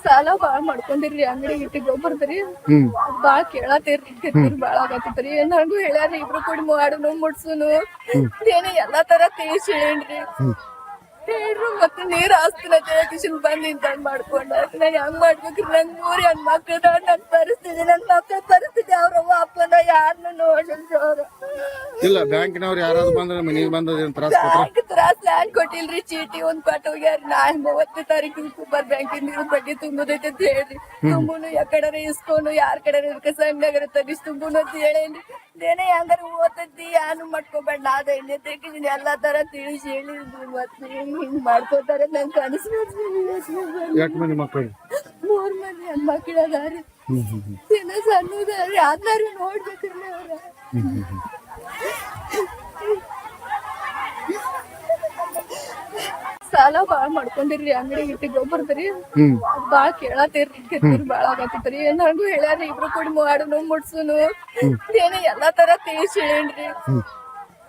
ಸಾಲ ಬಾಳ ಮಾಡ್ಕೊಂಡಿರ್ರಿ ಅಂಗಡಿ ಇಟ್ಟಿ ಗೊಬ್ಬರದ್ರಿ ಬಾಳ ಕೇಳತ್ತೇರ್ರಿ ಕಿರ್ಕಿರಿ ಬಾಳ ಆಗತ್ತೈತ್ರಿ ನನಗೂ ಹೇಳ್ಯಾರಿ ಇಬ್ರು ಕೂಡಿ ಮಾಡೋನು ಮುಡ್ಸುನು ಏನೇ ಎಲ್ಲಾ ತರ ತಿಳಿಸಿ ಹೇಳೇನ್ರಿ ಹೇಳ್ರು ಮತ್ತೆ ನೀರ್ ಹಾಸ್ತಿನ ಕಿಶನ್ ಬಂದ್ ನಿಂತ ಮಾಡ್ಕೊಂಡ ನಾ ಹೆಂಗ್ ಮಾಡ್ಬೇಕ್ರಿ ನನ್ 3 ಹೆಣ್ಮಕ್ಳದ ನನ್ ಪರಿಸ್ಥಿತಿ ನನ್ ಮಕ್ಕಳ ಪರಿಸ್ಥಿತಿ ಅವ್ರವ್ವ ಅಪ್ಪನ ಯಾರನ್ನ ನೋಡಿಲ್ರಿ ಅವ್ರ ಇಲ್ಲ ಬ್ಯಾಂಕಿನವ್ರು ಯಾರಾದ್ರೂ ಬಂದ್ರೆ ಮನೆಗೆ ಬಂದದ ತ್ರಾಸ್ ಲ್ಯಾಂಡ್ ಕೊಟ್ಟಿಲ್ರಿ ಚೀಟಿ ಒಂದ್ ಕೊಟ್ಟು ಹೋಗ್ಯಾರ ನಾ 30ನೇ ತಾರೀಕು ಸೂಪರ್ ಬ್ಯಾಂಕಿಂದ ಬಡ್ಡಿ ತುಂಬುದೈತೆ ಅಂತ ಹೇಳ್ರಿ ತುಂಬುನು ಯಾಕಡೆ ಇಸ್ಕೊಂಡು ಯಾರ ಕಡೆ ಸಂಘ ತಗಿಸ್ ತುಂಬುನು ಅಂತ ಹೇಳೇನ್ರಿ ದೇನೆ ಹೆಂಗಾರ ಓದತಿ ಏನು ಮಾಡ್ಕೋಬೇಡ ನಾದ ಎಣ್ಣೆ ತೆಗಿದೀನಿ ಎಲ್ಲಾ ತರ ತಿಳಿಸಿ ಹೇಳಿದ್ರು ಮತ್ತೆ ಹಿಂಗ್ ಮಾಡ್ಕೋತಾರೆ ನಂಗೆ ಅನಿಸ್ಬಿಡ್ತೀನಿ 3 ಮಂದಿ ಹೆಣ್ಮಕ್ಳು ಅದಾರಿ ದಿನ ಸಣ್ಣದಾರಿ ಯಾರನ್ನಾರು ನೋಡ್ಬೇಕ್ರಿ ಅವ್ರ ಸಾಲ ಬಾಳ ಮಾಡ್ಕೊಂಡಿರ್ರಿ ಅಂಗಡಿ ಇಟ್ಟಿ ಗೊಬ್ಬರದ್ರಿ ಬಾಳ ಕೇಳತ್ತೇರ್ರಿ ಕಿರ್ಕಿರಿ ಬಾಳ ಆಗತ್ತೈತ್ರಿ ನನಗೂ ಹೇಳ್ಯಾರಿ ಇಬ್ರು ಕೂಡಿ ಮಾಡೋನು ಮುಡ್ಸುನು ಏನೇ ಎಲ್ಲಾ ತರ ತಿಳಿಸಿ ಹೇಳೇನ್ರಿ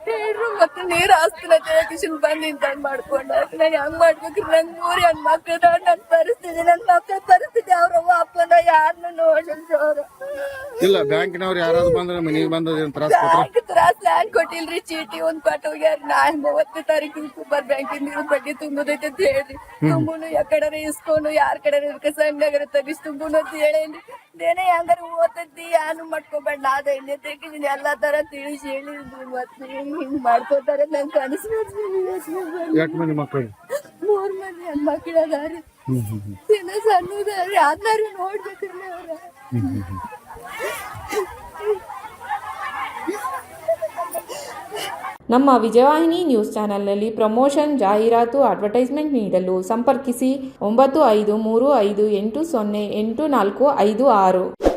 ಹೇಳ್ರು ಮತ್ತೆ ನೀರ್ ಹಾಸ್ತಿನ ಕಿಶನ್ ಬಂದ್ ನಿಂತ ಮಾಡ್ಕೊಂಡ ನಾ ಹೆಂಗ್ ಮಾಡ್ಬೇಕ್ರಿ ನನ್ 3 ಹೆಣ್ಮಕ್ಳದ ನನ್ ಪರಿಸ್ಥಿತಿ ನನ್ ಮಕ್ಕಳ ಪರಿಸ್ಥಿತಿ ಅವ್ರವ್ವ ಅಪ್ಪನ ಯಾರನ್ನ ನೋಡಿಲ್ರಿ ಅವ್ರ ಇಲ್ಲ ಬ್ಯಾಂಕಿನವ್ರು ಯಾರಾದ್ರೂ ಬಂದ್ರೆ ಮನೆಗೆ ಬಂದದ ತ್ರಾಸ್ ಲ್ಯಾಂಡ್ ಕೊಟ್ಟಿಲ್ರಿ ಚೀಟಿ ಒಂದ್ ಕೊಟ್ಟು ಹೋಗ್ಯಾರ ನಾ 30ನೇ ತಾರೀಕು ಸೂಪರ್ ಬ್ಯಾಂಕಿಂದ ಬಡ್ಡಿ ತುಂಬುದೈತೆ ಅಂತ ಹೇಳ್ರಿ ತುಂಬುನು ಯಾಕಡೆ ಇಸ್ಕೊಂಡು ಯಾರ ಕಡೆ ಸಂಘ ತಗಿಸ್ ತುಂಬುನು ಅಂತ ಹೇಳೇನ್ರಿ ದೇನೆ ಹೆಂಗಾರ ಓದತಿ ಏನು ಮಾಡ್ಕೋಬೇಡ ನಾದ ಎಣ್ಣೆ ತೆಗಿದೀನಿ ಎಲ್ಲಾ ತರ ತಿಳಿಸಿ ಹೇಳಿದ್ರು ಮತ್ತೆ ಹಿಂಗ್ ಮಾಡ್ಕೋತಾರೆ ನಂಗೆ ಅನಿಸ್ಬಿಡ್ತೀನಿ 3 ಮಂದಿ ಹೆಣ್ಮಕ್ಳು ಅದಾರಿ ದಿನ ಸಣ್ಣದಾರಿ ಯಾರನ್ನಾರು ನೋಡ್ಬೇಕ್ರಿ ಅವ್ರ ನಮ್ಮ ವಿಜಯವಾಹಿನಿ ನ್ಯೂಸ್ ಚಾನೆಲ್ನಲ್ಲಿ ಪ್ರಮೋಷನ್ ಜಾಹೀರಾತು ಅಡ್ವರ್ಟೈಸ್ಮೆಂಟ್ ನೀಡಲು ಸಂಪರ್ಕಿಸಿ 9535808456.